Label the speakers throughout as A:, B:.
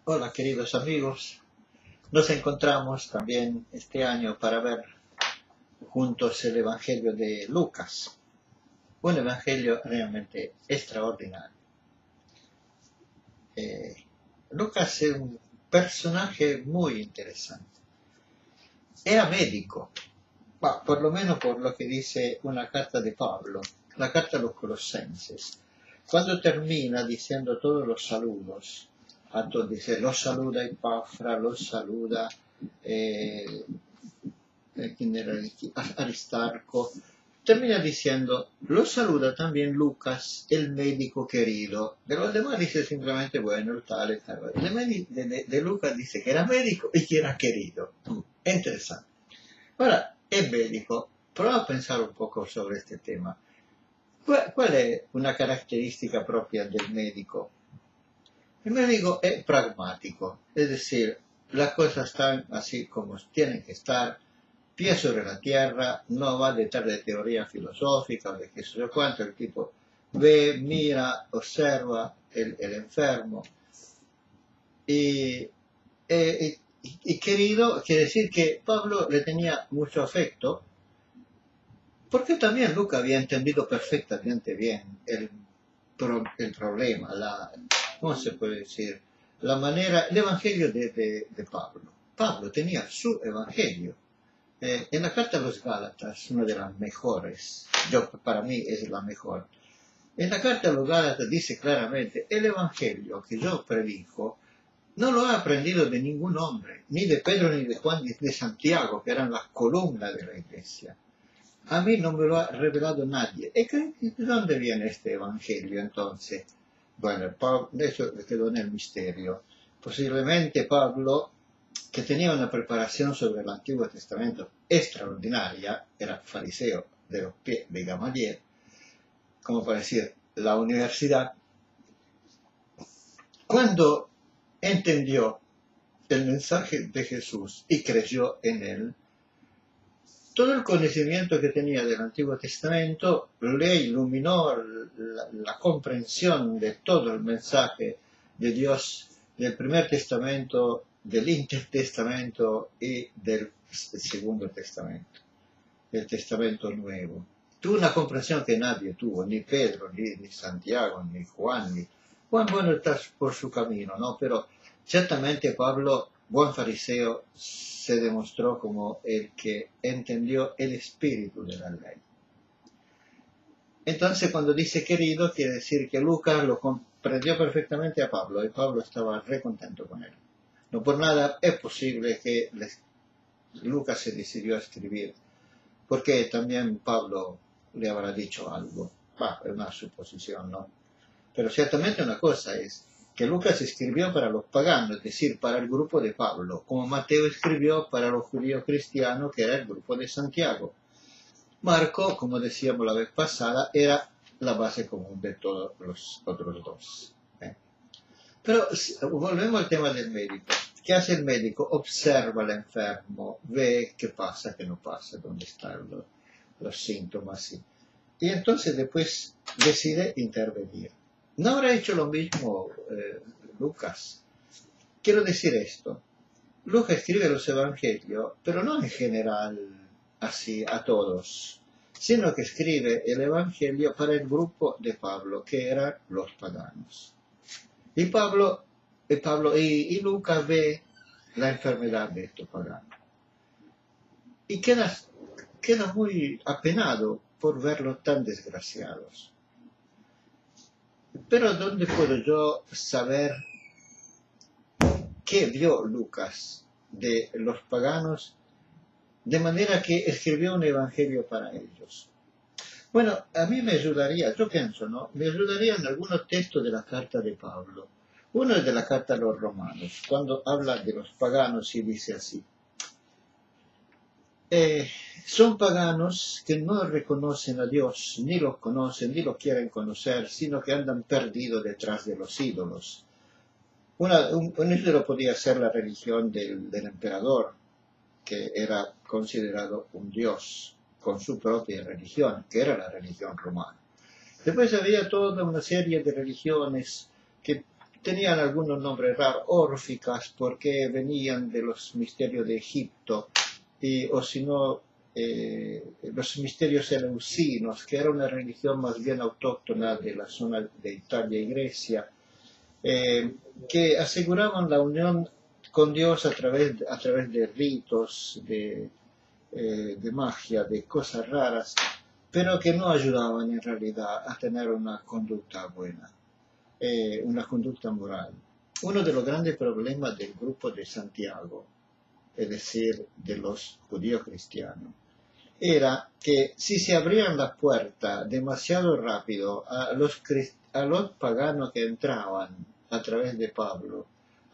A: Hola queridos amigos, nos encontramos también este año para ver juntos el Evangelio de Lucas, un Evangelio realmente extraordinario. Lucas es un personaje muy interesante. Era médico, por lo menos por lo que dice una carta de Pablo, la carta a los Colosenses. Cuando termina diciendo todos los saludos, dice, los saluda Epafra, los saluda Aristarco, termina diciendo, lo saluda también Lucas, el médico querido. De los demás dice simplemente, bueno, el tal, el tal. De Lucas dice que era médico y que era querido. Interesante. Ahora, es médico. Prueba a pensar un poco sobre este tema. ¿Cuál es una característica propia del médico? El médico es pragmático, es decir, las cosas están así como tienen que estar, pie sobre la tierra, no va detrás de teoría filosófica o de qué sé yo cuánto, el tipo ve, mira, observa el enfermo. Y querido, quiere decir que Pablo le tenía mucho afecto, porque también Lucas había entendido perfectamente bien el problema, ¿cómo se puede decir? La manera, el evangelio de Pablo. Pablo tenía su evangelio. En la carta a los Gálatas, una de las mejores, para mí es la mejor. En la carta a los Gálatas dice claramente, el evangelio que yo predico no lo ha aprendido de ningún hombre, ni de Pedro, ni de Juan, ni de Santiago, que eran las columnas de la iglesia. A mí no me lo ha revelado nadie. ¿Y de dónde viene este evangelio entonces? Bueno, de eso quedó en el misterio. Posiblemente Pablo, que tenía una preparación sobre el Antiguo Testamento extraordinaria, era fariseo de los pies de Gamaliel, como para decir, la universidad, cuando entendió el mensaje de Jesús y creyó en él, todo el conocimiento que tenía del Antiguo Testamento le iluminó la comprensión de todo el mensaje de Dios del Primer Testamento, del Intertestamento y del Segundo Testamento, el Testamento Nuevo. Tuvo una comprensión que nadie tuvo, ni Pedro, ni Santiago, ni Juan. Juan, bueno, está por su camino, ¿no? Pero ciertamente Pablo, buen fariseo, se demostró como el que entendió el espíritu de la ley. Entonces, cuando dice querido, quiere decir que Lucas lo comprendió perfectamente a Pablo y Pablo estaba re contento con él. No por nada es posible que Lucas se decidió a escribir, porque también Pablo le habrá dicho algo. Es una suposición, ¿no? Pero ciertamente una cosa es que Lucas escribió para los paganos, es decir, para el grupo de Pablo, como Mateo escribió para los judíos cristianos, que era el grupo de Santiago. Marco, como decíamos la vez pasada, era la base común de todos los otros dos. Pero volvemos al tema del médico. ¿Qué hace el médico? Observa al enfermo, ve qué pasa, qué no pasa, dónde están los síntomas. Y entonces después decide intervenir. ¿No habrá hecho lo mismo Lucas? Quiero decir esto. Lucas escribe los evangelios, pero no en general así a todos, sino que escribe el evangelio para el grupo de Pablo, que eran los paganos. Y Lucas ve la enfermedad de estos paganos. Y queda muy apenado por verlos tan desgraciados. Pero ¿dónde puedo yo saber qué vio Lucas de los paganos de manera que escribió un evangelio para ellos? Bueno, a mí me ayudaría, yo pienso, ¿no? Me ayudaría en algunos textos de la carta de Pablo. Uno es de la carta a los romanos, cuando habla de los paganos y dice así. Son paganos que no reconocen a Dios, ni los conocen, ni los quieren conocer, sino que andan perdidos detrás de los ídolos. Un ídolo podía ser la religión del emperador, que era considerado un dios con su propia religión, que era la religión romana. Después había toda una serie de religiones que tenían algunos nombres raros, órficas, porque venían de los misterios de Egipto, o si no, los misterios eleusinos, que era una religión más bien autóctona de la zona de Italia y Grecia, que aseguraban la unión con Dios a través de ritos, de magia, de cosas raras, pero que no ayudaban en realidad a tener una conducta buena, una conducta moral. Uno de los grandes problemas del grupo de Santiago, es decir, de los judíos cristianos, era que si se abrían las puertas demasiado rápido a los paganos que entraban a través de Pablo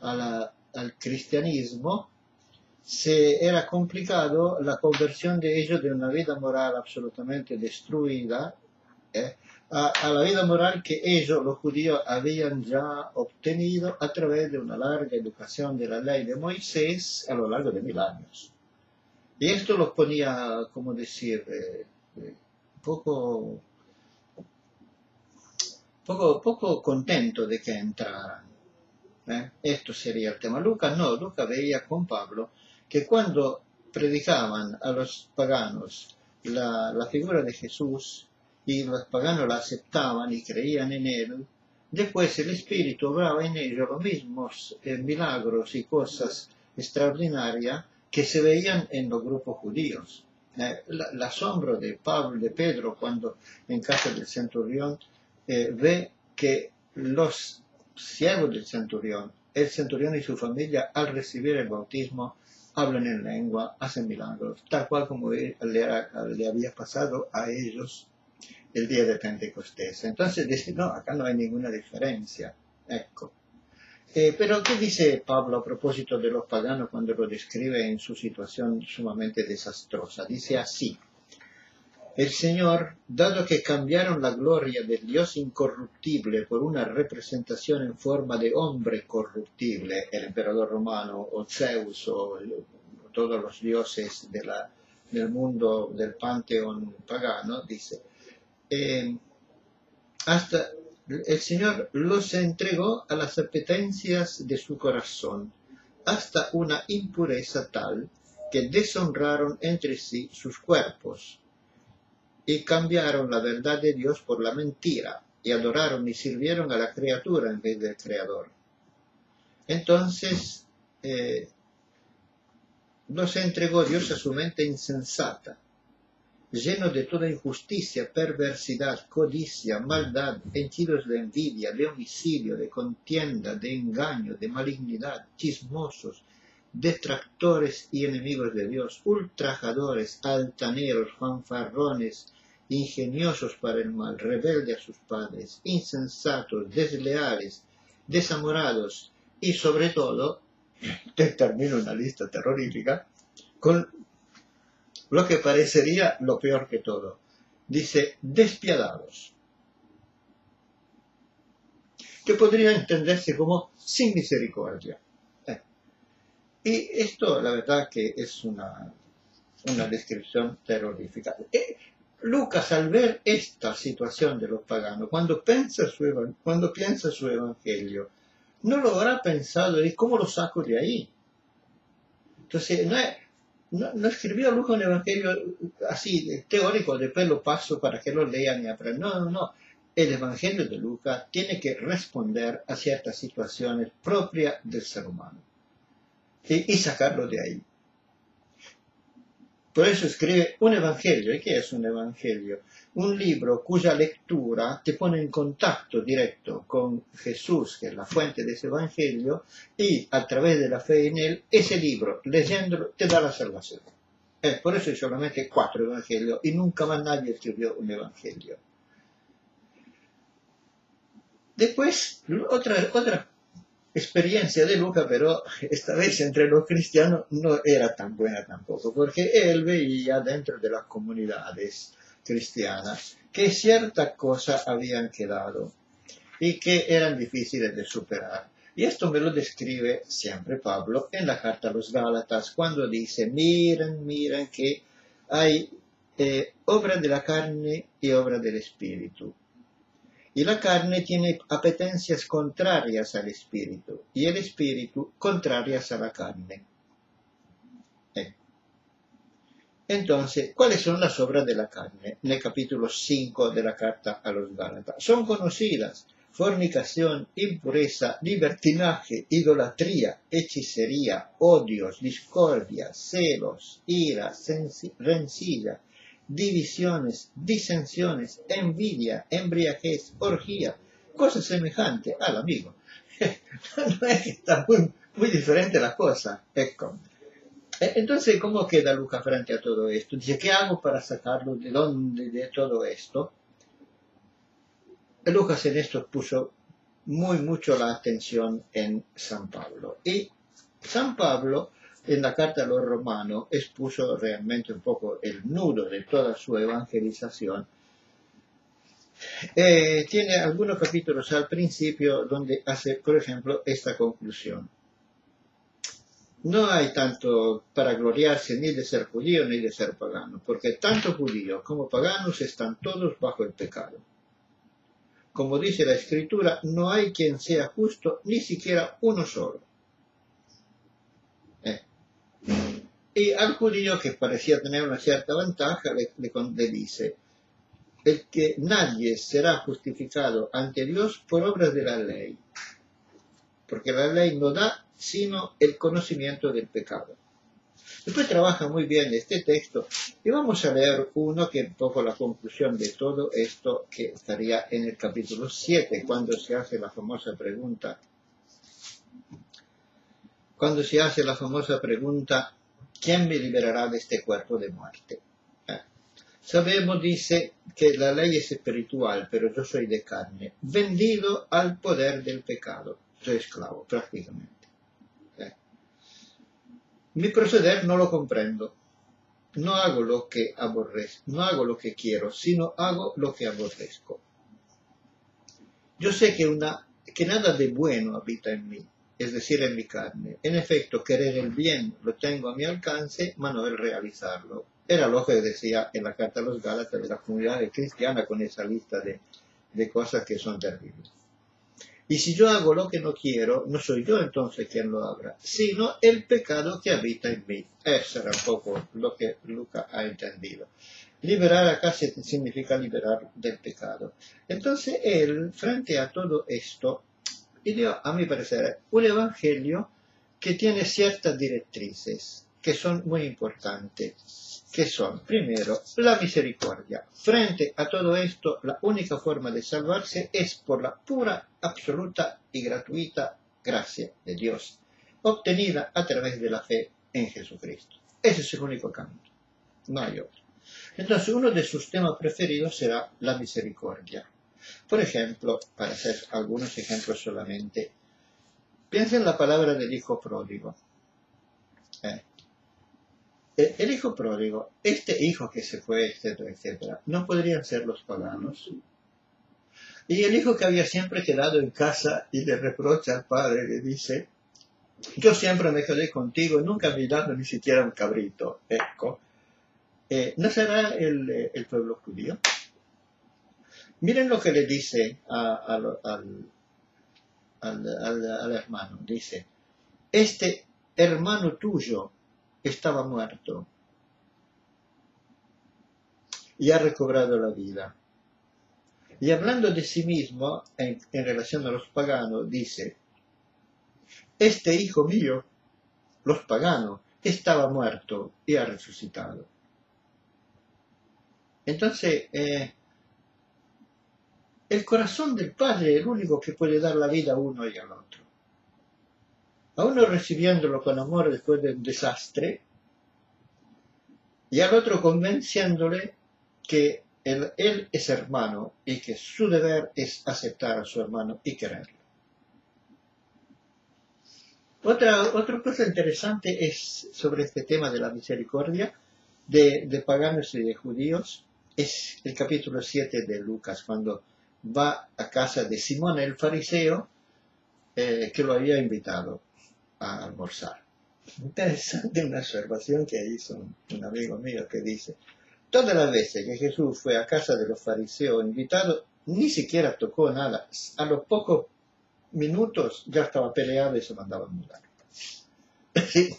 A: al cristianismo, era complicado la conversión de ellos de una vida moral absolutamente destruida a la vida moral que ellos, los judíos, habían ya obtenido a través de una larga educación de la ley de Moisés a lo largo de 1000 años. Y esto los ponía, como decir, poco contento de que entraran. Esto sería el tema. Lucas veía con Pablo que cuando predicaban a los paganos la figura de Jesús y los paganos la aceptaban y creían en él, después el Espíritu obraba en ellos los mismos milagros y cosas extraordinarias que se veían en los grupos judíos. El asombro de Pedro, cuando en casa del centurión ve que los siervos del centurión, el centurión y su familia, al recibir el bautismo, hablan en lengua, hacen milagros, tal cual como le había pasado a ellos el día de Pentecostés. Entonces dice, no, acá no hay ninguna diferencia. Ecco. Pero ¿qué dice Pablo a propósito de los paganos cuando lo describe en su situación sumamente desastrosa? Dice así: el Señor, dado que cambiaron la gloria del Dios incorruptible por una representación en forma de hombre corruptible, el emperador romano o Zeus o todos los dioses del mundo del panteón pagano, dice, hasta el Señor los entregó a las apetencias de su corazón, hasta una impureza tal que deshonraron entre sí sus cuerpos y cambiaron la verdad de Dios por la mentira, y adoraron y sirvieron a la criatura en vez del Creador. Entonces, los entregó Dios a su mente insensata, lleno de toda injusticia, perversidad, codicia, maldad, henchidos de envidia, de homicidio, de contienda, de engaño, de malignidad, chismosos, detractores y enemigos de Dios, ultrajadores, altaneros, fanfarrones, ingeniosos para el mal, rebeldes a sus padres, insensatos, desleales, desamorados y sobre todo, termino una lista terrorífica, con lo que parecería lo peor que todo. Dice, despiadados, que podría entenderse como sin misericordia. Y esto, la verdad, que es una descripción terrorífica. Lucas, al ver esta situación de los paganos, cuando piensa su evangelio, no lo habrá pensado, ¿y cómo lo saco de ahí? Entonces, no escribió Lucas un evangelio así, teórico, después lo paso para que lo lean y aprendan. No. El evangelio de Lucas tiene que responder a ciertas situaciones propias del ser humano y sacarlo de ahí. Por eso escribe un evangelio. ¿Y qué es un evangelio? Un libro cuya lectura te pone en contacto directo con Jesús, que es la fuente de ese evangelio, y a través de la fe en él, ese libro, leyéndolo, te da la salvación. Por eso hay solamente 4 evangelios y nunca más nadie escribió un evangelio. Después, otra experiencia de Lucas, pero esta vez entre los cristianos no era tan buena tampoco, porque él veía dentro de las comunidades cristianas que ciertas cosas habían quedado y que eran difíciles de superar. Y esto me lo describe siempre Pablo en la carta a los Gálatas, cuando dice, miren que hay obra de la carne y obra del espíritu. Y la carne tiene apetencias contrarias al espíritu, y el espíritu contrarias a la carne. Entonces, ¿cuáles son las obras de la carne? En el capítulo 5 de la carta a los Gálatas. Son conocidas: fornicación, impureza, libertinaje, idolatría, hechicería, odios, discordia, celos, ira, rencilla, divisiones, disensiones, envidia, embriaguez, orgía, cosas semejantes al amigo. No es que está muy diferente la cosa. Ecco. Entonces, ¿cómo queda Lucas frente a todo esto? Dice, ¿qué hago para sacarlo de dónde de todo esto? Lucas en esto puso mucho la atención en San Pablo. Y San Pablo, en la carta a los romanos, expuso realmente un poco el nudo de toda su evangelización. Tiene algunos capítulos al principio donde hace, por ejemplo, esta conclusión. No hay tanto para gloriarse ni de ser judío ni de ser pagano, porque tanto judíos como paganos están todos bajo el pecado. Como dice la Escritura, no hay quien sea justo, ni siquiera uno solo. Y al judío, que parecía tener una cierta ventaja, le dice, el que nadie será justificado ante Dios por obras de la ley, porque la ley no da sino el conocimiento del pecado. Después trabaja muy bien este texto y vamos a leer uno que es un poco la conclusión de todo esto, que estaría en el capítulo 7, cuando se hace la famosa pregunta. Cuando se hace la famosa pregunta, ¿quién me liberará de este cuerpo de muerte? Sabemos, dice, que la ley es espiritual, pero yo soy de carne, vendido al poder del pecado. Soy esclavo, prácticamente. Mi proceder no lo comprendo. No hago lo que aborrezco, no hago lo que quiero, sino hago lo que aborrezco. Yo sé que nada de bueno habita en mí, es decir, en mi carne. En efecto, querer el bien lo tengo a mi alcance, mas no el realizarlo. Era lo que decía en la carta a los Gálatas de la comunidad cristiana, con esa lista de cosas que son terribles. Y si yo hago lo que no quiero, no soy yo entonces quien lo haga, sino el pecado que habita en mí. Eso era un poco lo que Lucas ha entendido. Liberar acá significa liberar del pecado. Entonces él, frente a todo esto, dio, a mi parecer, un evangelio que tiene ciertas directrices que son muy importantes, que son, primero, la misericordia. Frente a todo esto, la única forma de salvarse es por la pura, absoluta y gratuita gracia de Dios, obtenida a través de la fe en Jesucristo. Ese es el único camino, no hay otro. Entonces, uno de sus temas preferidos será la misericordia. Por ejemplo, para hacer algunos ejemplos solamente, piensa en la palabra del hijo pródigo. El hijo pródigo, este hijo que se fue, etcétera, etcétera, no podrían ser los paganos. Y el hijo que había siempre quedado en casa y le reprocha al padre, le dice, yo siempre me quedé contigo y nunca me he dado ni siquiera un cabrito. Ecco. ¿No será el pueblo judío? Miren lo que le dice al hermano. Dice, este hermano tuyo estaba muerto y ha recobrado la vida. Y hablando de sí mismo, en relación a los paganos, dice, este hijo mío, los paganos, estaba muerto y ha resucitado. Entonces, el corazón del Padre es el único que puede dar la vida a uno y al otro. A uno recibiéndolo con amor después del desastre, y al otro convenciéndole que él es hermano y que su deber es aceptar a su hermano y quererlo. Otra cosa interesante es sobre este tema de la misericordia de paganos y de judíos, es el capítulo 7 de Lucas, cuando va a casa de Simón el fariseo, que lo había invitado a almorzar. Interesante una observación que hizo un amigo mío que dice, todas las veces que Jesús fue a casa de los fariseos invitados, ni siquiera tocó nada. A los pocos minutos ya estaba peleado y se mandaba a mudar. Sí,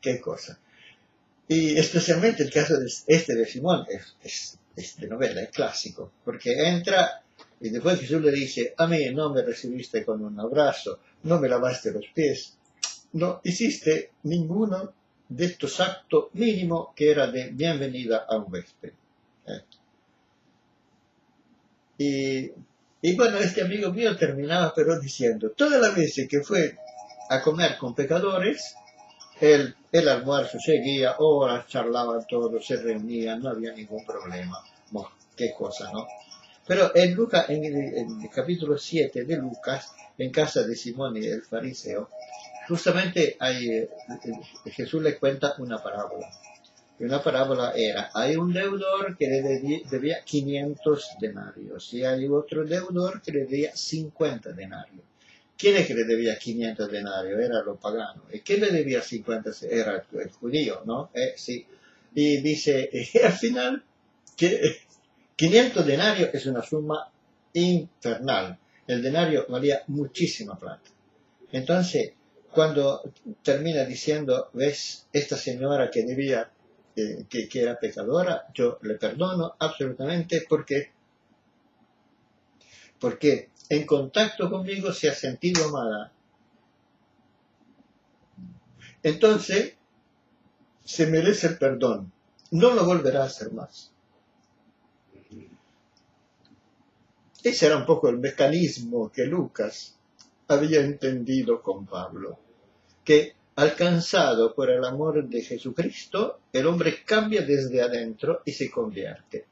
A: qué cosa. Y especialmente el caso de Simón es de novela, es clásico, porque entra y después Jesús le dice, a mí no me recibiste con un abrazo, no me lavaste los pies, no hiciste ninguno de estos actos mínimos que era de bienvenida a un huésped. Y bueno, este amigo mío terminaba pero diciendo, todas las veces que fue a comer con pecadores, el almuerzo seguía, horas charlaban todos, se reunían, no había ningún problema. Bueno, qué cosa, ¿no? Pero en Lucas, en el capítulo 7 de Lucas, en casa de Simón y el fariseo, justamente Jesús le cuenta una parábola. Y una parábola era, hay un deudor que le debía 500 denarios y hay otro deudor que le debía 50 denarios. ¿Quién es que le debía 500 denarios? Era los paganos. ¿Y quién le debía 50? Era el judío, ¿no? Sí. Y dice, al final, que 500 denarios es una suma infernal. El denario valía muchísima plata. Entonces, cuando termina diciendo, ves, esta señora que debía, que era pecadora, yo le perdono absolutamente porque en contacto conmigo se ha sentido amada. Entonces, se merece el perdón. No lo volverá a hacer más. Ese era un poco el mecanismo que Lucas había entendido con Pablo. Que alcanzado por el amor de Jesucristo, el hombre cambia desde adentro y se convierte.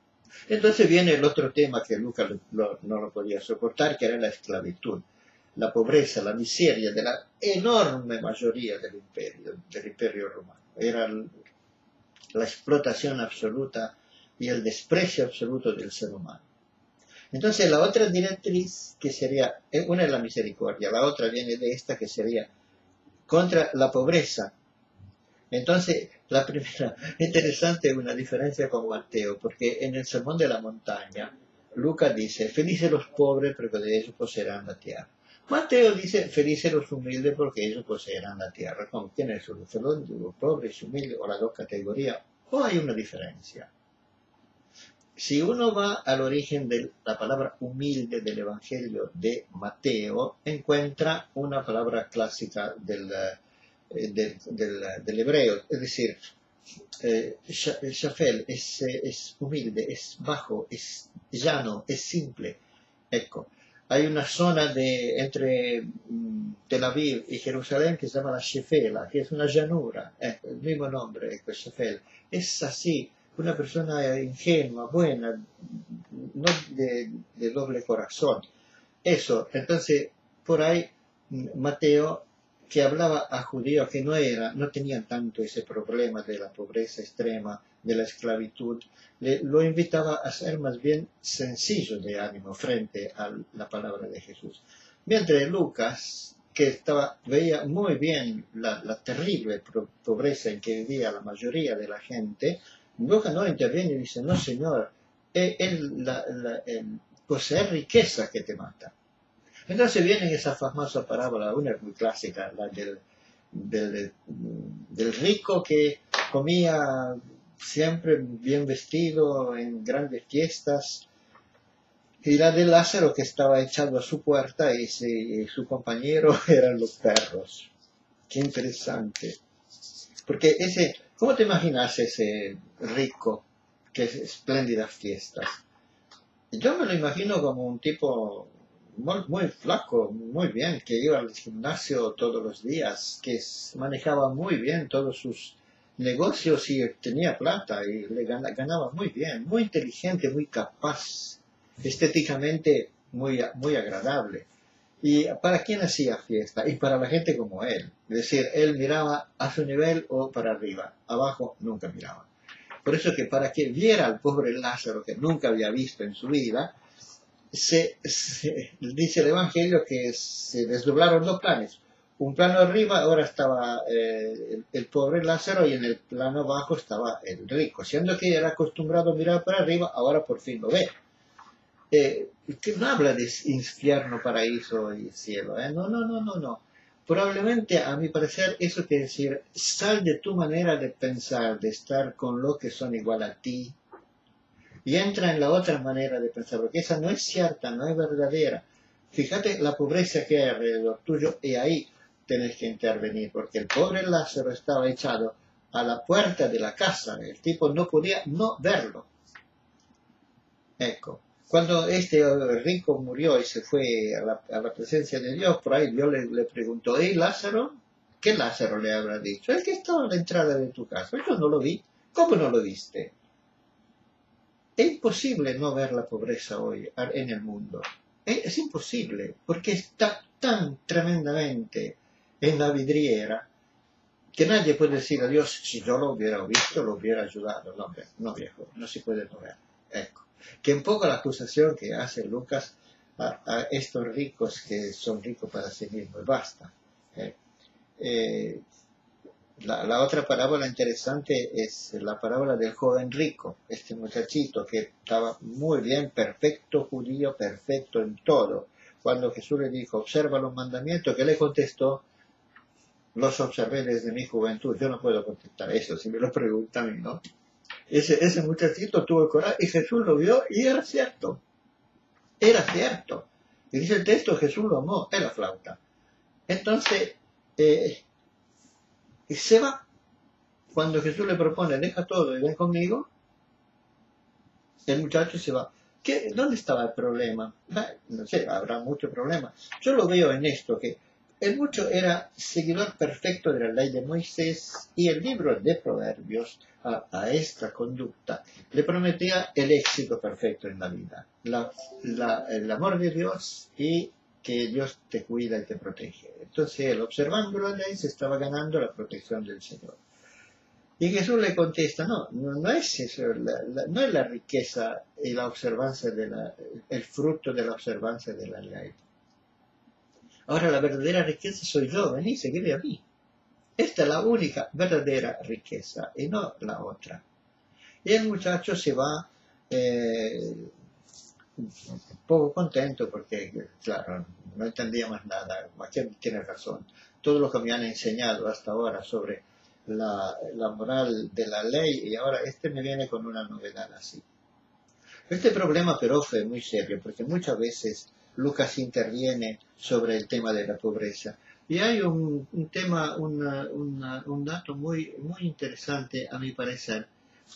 A: Entonces viene el otro tema que Lucas no lo podía soportar, que era la esclavitud, la pobreza, la miseria de la enorme mayoría del imperio romano. Era la explotación absoluta y el desprecio absoluto del ser humano. Entonces la otra directriz, que sería, una es la misericordia, la otra viene de esta, que sería contra la pobreza. Entonces, la primera, interesante una diferencia con Mateo, porque en el Sermón de la Montaña, Lucas dice, felices los pobres porque de ellos poseerán la tierra. Mateo dice, felices los humildes porque ellos poseerán la tierra. ¿Con quiénes son los pobres, humildes o las dos categorías? ¿O hay una diferencia? Si uno va al origen de la palabra humilde del Evangelio de Mateo, encuentra una palabra clásica del hebreo, es decir, Shafel es humilde, es bajo, es llano, es simple. Ecco, hay una zona entre Tel Aviv y Jerusalén que se llama la Shefela, que es una llanura, el mismo nombre, ecco, Shafel. Es así, una persona ingenua, buena, no de doble corazón. Eso, entonces, por ahí Mateo, que hablaba a judíos que no tenían tanto ese problema de la pobreza extrema, de la esclavitud, lo invitaba a ser más bien sencillo de ánimo frente a la palabra de Jesús. Mientras Lucas, que veía muy bien la terrible pobreza en que vivía la mayoría de la gente, Lucas no interviene y dice, no señor, el poseer riqueza que te mata. Entonces viene esa famosa parábola, una muy clásica, la del rico que comía siempre bien vestido en grandes fiestas, y la de Lázaro que estaba echado a su puerta y su compañero eran los perros. Qué interesante. Porque ¿cómo te imaginas ese rico que es espléndidas fiestas? Yo me lo imagino como un tipo muy flaco, muy bien, que iba al gimnasio todos los días, que manejaba muy bien todos sus negocios y tenía plata y le ganaba muy bien, muy inteligente, muy capaz, estéticamente muy agradable. ¿Y para quién hacía fiesta? Y para la gente como él. Es decir, él miraba a su nivel o para arriba, abajo nunca miraba. Por eso que para que viera al pobre Lázaro, que nunca había visto en su vida, dice el Evangelio que se desdoblaron dos planes. Un plano arriba, ahora estaba el pobre Lázaro, y en el plano bajo estaba el rico. Siendo que era acostumbrado a mirar para arriba, ahora por fin lo ve. que no habla de infierno, paraíso y cielo, ¿eh? No, no, no, no, no. Probablemente, a mi parecer, eso quiere decir, sal de tu manera de pensar, de estar con los que son igual a ti, y entra en la otra manera de pensar, porque esa no es cierta, no es verdadera. Fíjate la pobreza que hay alrededor tuyo y ahí tenés que intervenir, porque el pobre Lázaro estaba echado a la puerta de la casa, el tipo no podía no verlo. Ecco, cuando este rico murió y se fue a la presencia de Dios, por ahí Dios le preguntó, ¿y Lázaro? ¿Qué Lázaro le habrá dicho? El que estaba a la entrada de tu casa. Yo no lo vi. ¿Cómo no lo viste? Es imposible no ver la pobreza hoy en el mundo. Es imposible, porque está tan tremendamente en la vidriera que nadie puede decir a Dios, si yo lo hubiera visto, lo hubiera ayudado. No, no viejo, no se puede no ver. Ecco. Que un poco la acusación que hace Lucas a estos ricos que son ricos para sí mismos, basta. La otra parábola interesante es la parábola del joven rico, este muchachito que estaba muy bien, perfecto judío, perfecto en todo. Cuando Jesús le dijo, observa los mandamientos, que le contestó, los observé desde mi juventud. Yo no puedo contestar eso, si me lo preguntan a mí, ¿no? Ese muchachito tuvo el coraje y Jesús lo vio y era cierto. Era cierto. Y dice el texto, Jesús lo amó, es la flauta. Entonces, se va. Cuando Jesús le propone, deja todo y ven conmigo, el muchacho se va. ¿Dónde estaba el problema? No sé, habrá muchos problemas. Yo lo veo en esto, que el mucho era seguidor perfecto de la ley de Moisés y el libro de Proverbios a esta conducta le prometía el éxito perfecto en la vida, el amor de Dios y que Dios te cuida y te protege. Entonces él, observando la ley, se estaba ganando la protección del Señor. Y Jesús le contesta, no es eso, no es la riqueza y la observancia el fruto de la observancia de la ley. Ahora la verdadera riqueza soy yo, vení, seguidme a mí. Esta es la única verdadera riqueza y no la otra. Y el muchacho se va un poco contento porque, claro, no entendía más nada. Maquiavelo tiene razón. Todo lo que me han enseñado hasta ahora sobre la moral de la ley y ahora me viene con una novedad así. Este problema pero fue muy serio porque muchas veces Lucas interviene sobre el tema de la pobreza. Y hay un tema, un dato muy, muy interesante a mi parecer,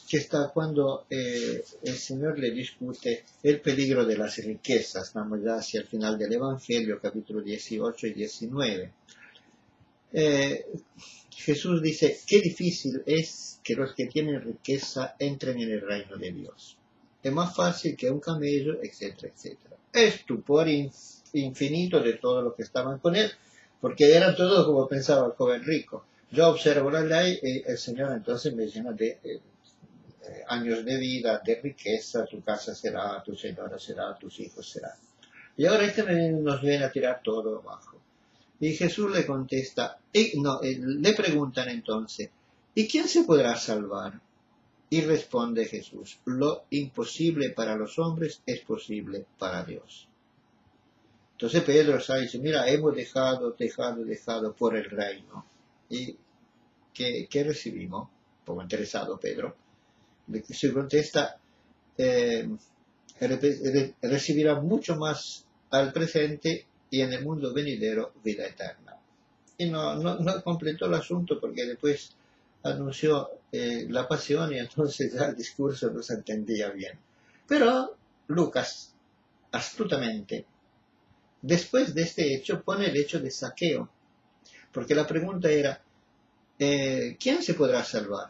A: que está cuando el Señor le discute el peligro de las riquezas. Estamos ya hacia el final del Evangelio, capítulo 18 y 19. Jesús dice, qué difícil es que los que tienen riqueza entren en el reino de Dios. Es más fácil que un camello, etcétera, etcétera. Estupor infinito de todos los que estaban con él, porque eran todos como pensaba el joven rico. Yo observo la ley y el Señor entonces me llena de años de vida, de riqueza, tu casa será, tu señora será, tus hijos serán. Y ahora nos viene a tirar todo abajo. Y Jesús le contesta, le preguntan entonces, ¿y quién se podrá salvar? Y responde Jesús, lo imposible para los hombres es posible para Dios. Entonces Pedro dice, mira, hemos dejado por el reino. ¿Y qué recibimos? Un poco interesado Pedro. Se contesta, recibirá mucho más al presente y en el mundo venidero vida eterna. Y no completó el asunto porque después anunció la pasión y entonces ya el discurso no se entendía bien. Pero Lucas, astutamente, después de este hecho pone el hecho de Zaqueo, porque la pregunta era, ¿quién se podrá salvar?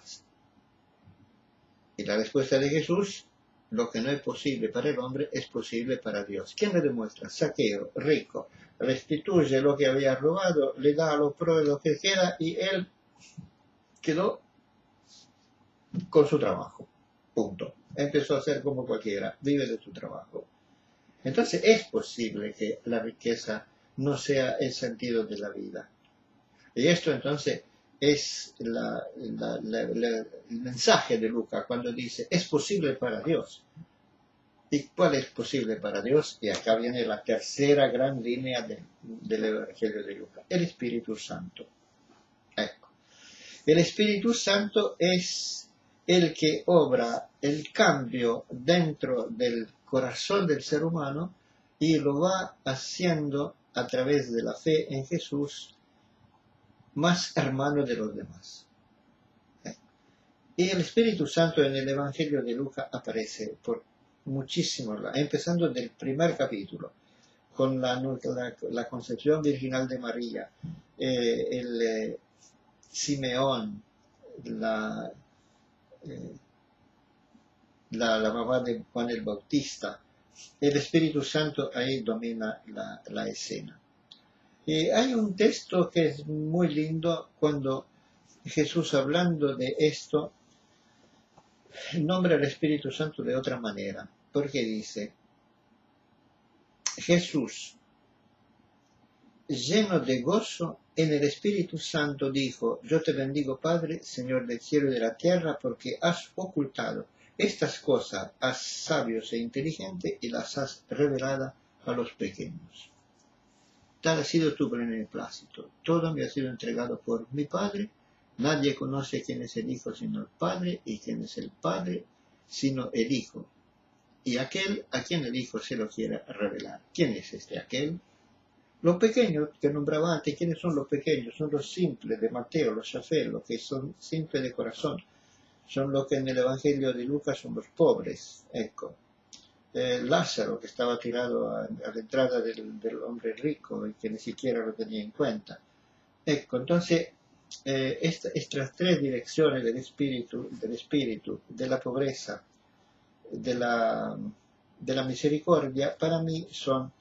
A: Y la respuesta de Jesús, lo que no es posible para el hombre es posible para Dios. ¿Quién le demuestra? Zaqueo, rico, restituye lo que había robado, le da a los pobres lo que queda y él quedó con su trabajo. Punto. Empezó a ser como cualquiera, vive de su trabajo. Entonces es posible que la riqueza no sea el sentido de la vida. Y esto entonces es el mensaje de Lucas cuando dice, es posible para Dios. ¿Y cuál es posible para Dios? Y acá viene la tercera gran línea del Evangelio de Lucas, el Espíritu Santo. Ecco. El Espíritu Santo es el que obra el cambio dentro del corazón del ser humano y lo va haciendo a través de la fe en Jesús más hermano de los demás. Y el Espíritu Santo en el Evangelio de Lucas aparece por muchísimos lados, empezando del primer capítulo, con la concepción virginal de María, Simeón, la mamá de Juan el Bautista. El Espíritu Santo ahí domina la escena. Y hay un texto que es muy lindo cuando Jesús, hablando de esto, nombra al Espíritu Santo de otra manera, porque dice: Jesús, lleno de gozo en el Espíritu Santo, dijo: yo te bendigo, Padre, Señor del cielo y de la tierra, porque has ocultado estas cosas a sabios e inteligentes y las has revelado a los pequeños. Tal ha sido tu beneplácito. Todo me ha sido entregado por mi Padre. Nadie conoce quién es el Hijo sino el Padre, y quién es el Padre sino el Hijo, y aquel a quien el Hijo se lo quiera revelar. ¿Quién es este aquel? Los pequeños que nombraba antes. ¿Quiénes son los pequeños? Son los simples de Mateo, los chafés, los que son simples de corazón. Son los que en el Evangelio de Lucas son los pobres. Ecco. Lázaro, que estaba tirado a la entrada del hombre rico y que ni siquiera lo tenía en cuenta. Ecco, entonces, estas tres direcciones del espíritu, de la pobreza, de la misericordia, para mí son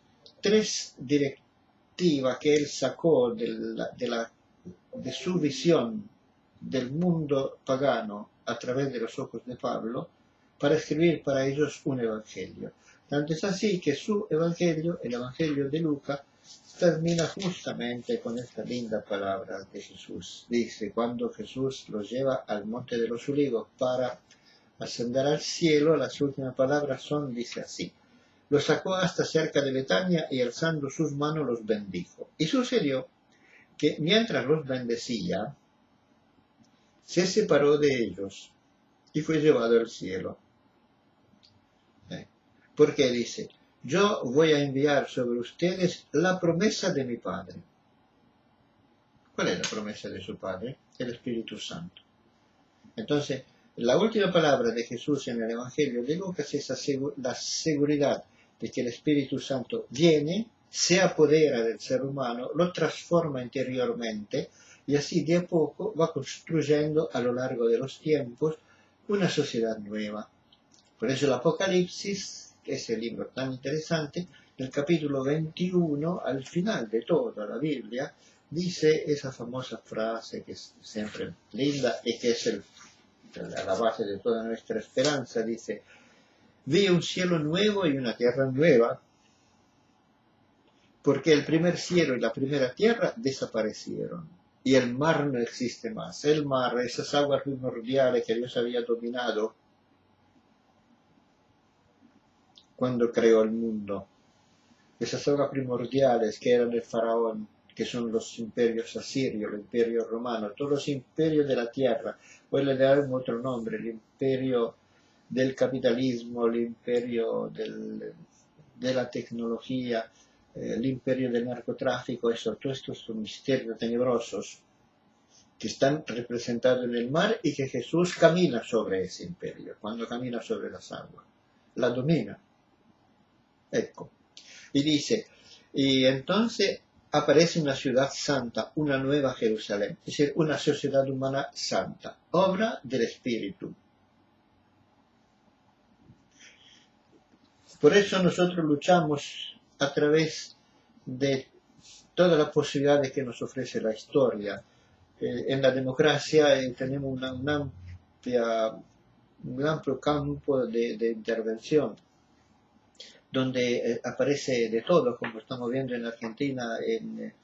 A: tres directivas que él sacó de su visión del mundo pagano a través de los ojos de Pablo, para escribir para ellos un evangelio. Tanto es así que su evangelio, el Evangelio de Lucas, termina justamente con esta linda palabra de Jesús. Dice: cuando Jesús los lleva al monte de los olivos para ascender al cielo, las últimas palabras son, dice así: los sacó hasta cerca de Betania y alzando sus manos los bendijo. Y sucedió que mientras los bendecía, se separó de ellos y fue llevado al cielo. Porque dice: yo voy a enviar sobre ustedes la promesa de mi Padre. ¿Cuál es la promesa de su Padre? El Espíritu Santo. Entonces, la última palabra de Jesús en el Evangelio de Lucas es la seguridad de que el Espíritu Santo viene, se apodera del ser humano, lo transforma interiormente y así de a poco va construyendo a lo largo de los tiempos una sociedad nueva. Por eso el Apocalipsis, ese libro tan interesante, el capítulo 21, al final de toda la Biblia, dice esa famosa frase que es siempre linda y que es la base de toda nuestra esperanza. Dice: vi un cielo nuevo y una tierra nueva, porque el primer cielo y la primera tierra desaparecieron y el mar no existe más. El mar, esas aguas primordiales que Dios había dominado cuando creó el mundo, esas aguas primordiales que eran el faraón, que son los imperios asirios, el imperio romano, todos los imperios de la tierra. Hoy le darán otro nombre: el imperio del capitalismo, el imperio de la tecnología, el imperio del narcotráfico. Todos estos son misterios tenebrosos que están representados en el mar y que Jesús camina sobre ese imperio. Cuando camina sobre las aguas, la domina. Ecco. Y dice: y entonces aparece una ciudad santa, una nueva Jerusalén, es decir, una sociedad humana santa, obra del Espíritu. Por eso nosotros luchamos a través de todas las posibilidades que nos ofrece la historia. En la democracia tenemos un amplio campo de intervención, donde aparece de todo, como estamos viendo en Argentina en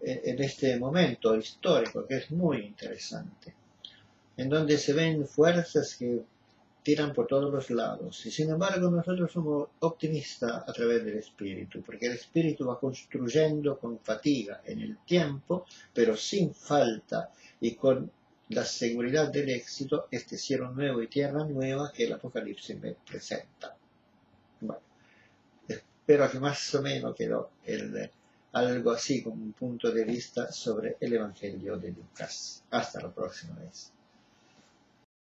A: este momento histórico, que es muy interesante, en donde se ven fuerzas que tiran por todos los lados. Y sin embargo nosotros somos optimistas a través del espíritu, porque el espíritu va construyendo con fatiga en el tiempo, pero sin falta y con la seguridad del éxito, este cielo nuevo y tierra nueva que el Apocalipsis me presenta. Bueno, espero que más o menos quedó algo así como un punto de vista sobre el Evangelio de Lucas. Hasta la próxima vez.